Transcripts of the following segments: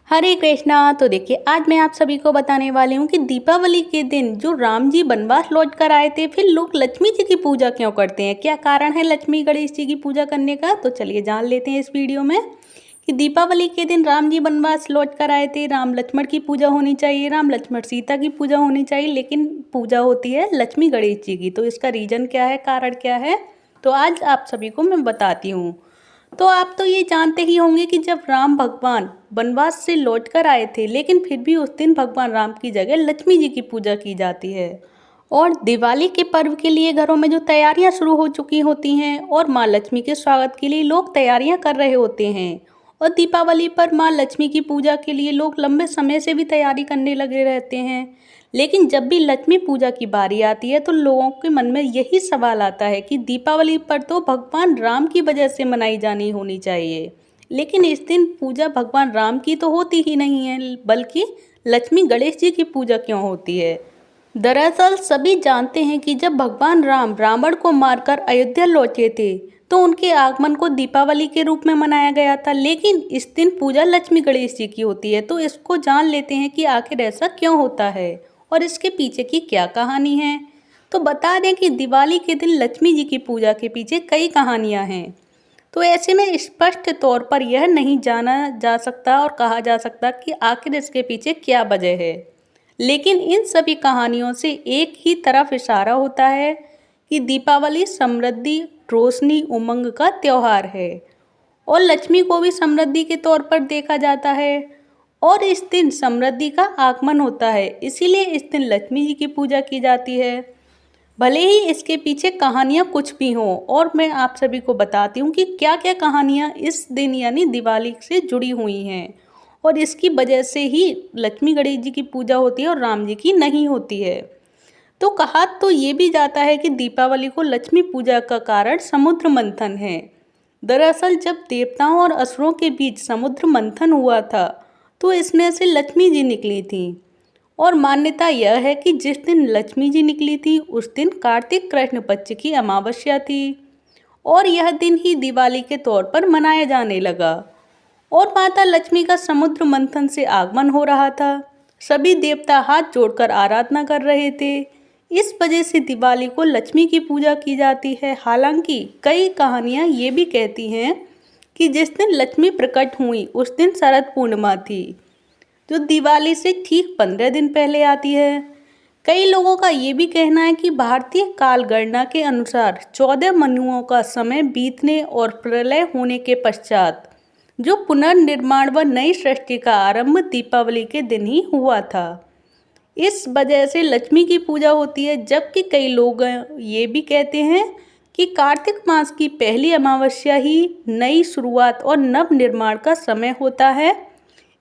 हरे कृष्णा। तो देखिए, आज मैं आप सभी को बताने वाली हूँ कि दीपावली के दिन जो राम जी वनवास लौट कर आए थे, फिर लोग लक्ष्मी जी की पूजा क्यों करते हैं, क्या कारण है लक्ष्मी गणेश जी की पूजा करने का। तो चलिए जान लेते हैं इस वीडियो में कि दीपावली के दिन राम जी वनवास लौट कर आए थे, राम लक्ष्मण की पूजा होनी चाहिए, राम लक्ष्मण सीता की पूजा होनी चाहिए, लेकिन पूजा होती है लक्ष्मी गणेश जी की। तो इसका रीजन क्या है, कारण क्या है, तो आज आप सभी को मैं बताती हूँ। तो आप तो ये जानते ही होंगे कि जब राम भगवान वनवास से लौट कर आए थे, लेकिन फिर भी उस दिन भगवान राम की जगह लक्ष्मी जी की पूजा की जाती है। और दिवाली के पर्व के लिए घरों में जो तैयारियां शुरू हो चुकी होती हैं और माँ लक्ष्मी के स्वागत के लिए लोग तैयारियां कर रहे होते हैं। और दीपावली पर माँ लक्ष्मी की पूजा के लिए लोग लंबे समय से भी तैयारी करने लगे रहते हैं। लेकिन जब भी लक्ष्मी पूजा की बारी आती है तो लोगों के मन में यही सवाल आता है कि दीपावली पर तो भगवान राम की वजह से मनाई जानी होनी चाहिए, लेकिन इस दिन पूजा भगवान राम की तो होती ही नहीं है, बल्कि लक्ष्मी गणेश जी की पूजा क्यों होती है। दरअसल सभी जानते हैं कि जब भगवान राम रावण को मारकर अयोध्या लौटे थे तो उनके आगमन को दीपावली के रूप में मनाया गया था, लेकिन इस दिन पूजा लक्ष्मी गणेश जी की होती है। तो इसको जान लेते हैं कि आखिर ऐसा क्यों होता है और इसके पीछे की क्या कहानी है। तो बता दें कि दिवाली के दिन लक्ष्मी जी की पूजा के पीछे कई कहानियां हैं। तो ऐसे में स्पष्ट तौर पर यह नहीं जाना जा सकता और कहा जा सकता कि आखिर इसके पीछे क्या वजह है, लेकिन इन सभी कहानियों से एक ही तरफ इशारा होता है कि दीपावली समृद्धि, रोशनी, उमंग का त्योहार है और लक्ष्मी को भी समृद्धि के तौर पर देखा जाता है और इस दिन समृद्धि का आगमन होता है, इसीलिए इस दिन लक्ष्मी जी की पूजा की जाती है। भले ही इसके पीछे कहानियाँ कुछ भी हों, और मैं आप सभी को बताती हूँ कि क्या क्या कहानियाँ इस दिन यानी दिवाली से जुड़ी हुई हैं और इसकी वजह से ही लक्ष्मी गणेश जी की पूजा होती है और राम जी की नहीं होती है। तो कहा तो ये भी जाता है कि दीपावली को लक्ष्मी पूजा का कारण समुद्र मंथन है। दरअसल जब देवताओं और असुरों के बीच समुद्र मंथन हुआ था तो इसमें से लक्ष्मी जी निकली थी और मान्यता यह है कि जिस दिन लक्ष्मी जी निकली थी उस दिन कार्तिक कृष्ण पक्ष की अमावस्या थी और यह दिन ही दिवाली के तौर पर मनाया जाने लगा और माता लक्ष्मी का समुद्र मंथन से आगमन हो रहा था। सभी देवता हाथ जोड़कर आराधना कर रहे थे, इस वजह से दिवाली को लक्ष्मी की पूजा की जाती है। हालांकि कई कहानियां ये भी कहती हैं कि जिस दिन लक्ष्मी प्रकट हुई उस दिन शरद पूर्णिमा थी, जो दिवाली से ठीक 15 दिन पहले आती है। कई लोगों का ये भी कहना है कि भारतीय काल गणना के अनुसार 14 मनुओं का समय बीतने और प्रलय होने के पश्चात जो पुनर्निर्माण व नई सृष्टि का आरंभ दीपावली के दिन ही हुआ था। इस वजह से लक्ष्मी की पूजा होती है, जबकि कई लोग ये भी कहते हैं कि कार्तिक मास की पहली अमावस्या ही नई शुरुआत और नव निर्माण का समय होता है,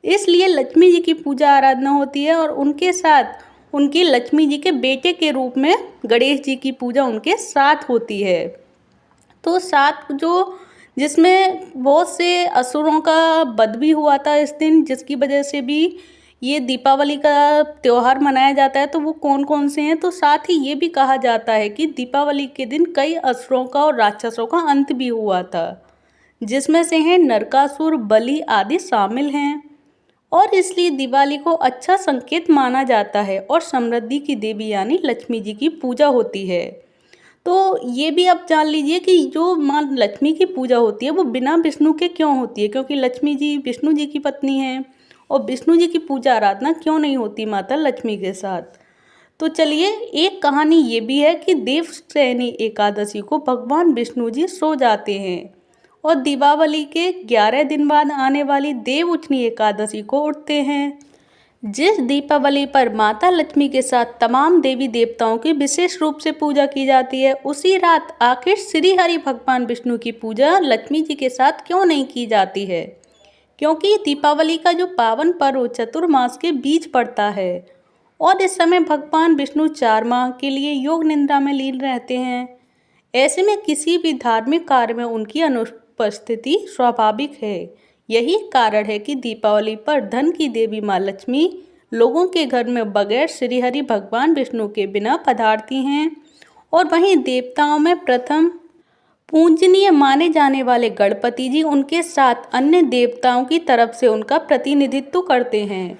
इसलिए लक्ष्मी जी की पूजा आराधना होती है और उनके साथ उनकी लक्ष्मी जी के बेटे के रूप में गणेश जी की पूजा उनके साथ होती है। तो साथ जो जिसमें बहुत से असुरों का वध भी हुआ था इस दिन, जिसकी वजह से भी ये दीपावली का त्यौहार मनाया जाता है। तो वो कौन कौन से हैं, तो साथ ही ये भी कहा जाता है कि दीपावली के दिन कई असुरों का और राक्षसों का अंत भी हुआ था, जिसमें से हैं नरकासुर, बलि आदि शामिल हैं और इसलिए दिवाली को अच्छा संकेत माना जाता है और समृद्धि की देवी यानी लक्ष्मी जी की पूजा होती है। तो ये भी आप जान लीजिए कि जो माँ लक्ष्मी की पूजा होती है वो बिना विष्णु के क्यों होती है, क्योंकि लक्ष्मी जी विष्णु जी की पत्नी हैं और विष्णु जी की पूजा आराधना क्यों नहीं होती माता लक्ष्मी के साथ। तो चलिए, एक कहानी ये भी है कि देवशयनी एकादशी को भगवान विष्णु जी सो जाते हैं और दीपावली के 11 दिन बाद आने वाली देवउठनी एकादशी को उठते हैं। जिस दीपावली पर माता लक्ष्मी के साथ तमाम देवी देवताओं की विशेष रूप से पूजा की जाती है, उसी रात आखिर श्री हरि भगवान विष्णु की पूजा लक्ष्मी जी के साथ क्यों नहीं की जाती है, क्योंकि दीपावली का जो पावन पर्व चतुर्मास के बीच पड़ता है और इस समय भगवान विष्णु 4 माह के लिए योग निद्रा में लीन रहते हैं। ऐसे में किसी भी धार्मिक कार्य में उनकी अनुपस्थिति स्वाभाविक है। यही कारण है कि दीपावली पर धन की देवी माँ लक्ष्मी लोगों के घर में बगैर श्रीहरि भगवान विष्णु के बिना पधारती हैं और वहीं देवताओं में प्रथम पूजनीय माने जाने वाले गणपति जी उनके साथ अन्य देवताओं की तरफ से उनका प्रतिनिधित्व करते हैं।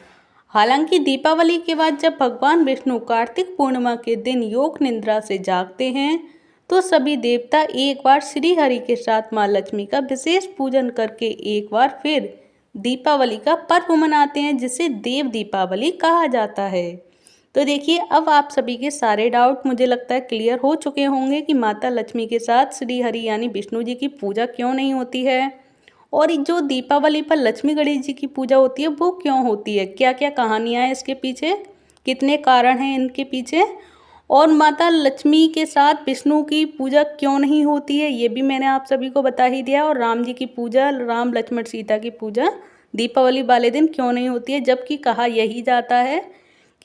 हालांकि दीपावली के बाद जब भगवान विष्णु कार्तिक पूर्णिमा के दिन योग निद्रा से जागते हैं तो सभी देवता एक बार श्री हरि के साथ माँ लक्ष्मी का विशेष पूजन करके एक बार फिर दीपावली का पर्व मनाते हैं, जिसे देव दीपावली कहा जाता है। तो देखिए, अब आप सभी के सारे डाउट मुझे लगता है क्लियर हो चुके होंगे कि माता लक्ष्मी के साथ श्री हरि यानी विष्णु जी की पूजा क्यों नहीं होती है, और जो दीपावली पर लक्ष्मी गणेश जी की पूजा होती है वो क्यों होती है, क्या क्या कहानियाँ हैं इसके पीछे, कितने कारण हैं इनके पीछे, और माता लक्ष्मी के साथ विष्णु की पूजा क्यों नहीं होती है ये भी मैंने आप सभी को बता ही दिया। और राम जी की पूजा, राम लक्ष्मण सीता की पूजा दीपावली वाले दिन क्यों नहीं होती है, जबकि कहा यही जाता है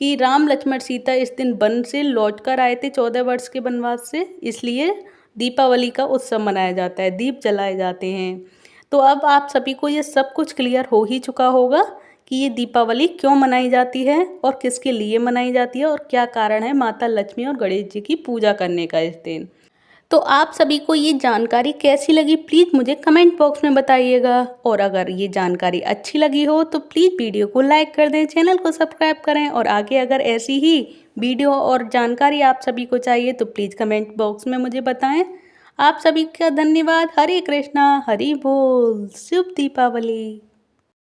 कि राम लक्ष्मण सीता इस दिन वन से लौट कर आए थे 14 वर्ष के वनवास से, इसलिए दीपावली का उत्सव मनाया जाता है, दीप जलाए जाते हैं। तो अब आप सभी को ये सब कुछ क्लियर हो ही चुका होगा कि ये दीपावली क्यों मनाई जाती है और किसके लिए मनाई जाती है और क्या कारण है माता लक्ष्मी और गणेश जी की पूजा करने का इस दिन। तो आप सभी को ये जानकारी कैसी लगी प्लीज़ मुझे कमेंट बॉक्स में बताइएगा, और अगर ये जानकारी अच्छी लगी हो तो प्लीज़ वीडियो को लाइक कर दें, चैनल को सब्सक्राइब करें, और आगे अगर ऐसी ही वीडियो और जानकारी आप सभी को चाहिए तो प्लीज़ कमेंट बॉक्स में मुझे बताएं। आप सभी का धन्यवाद। हरे कृष्णा, हरि बोल, शुभ दीपावली।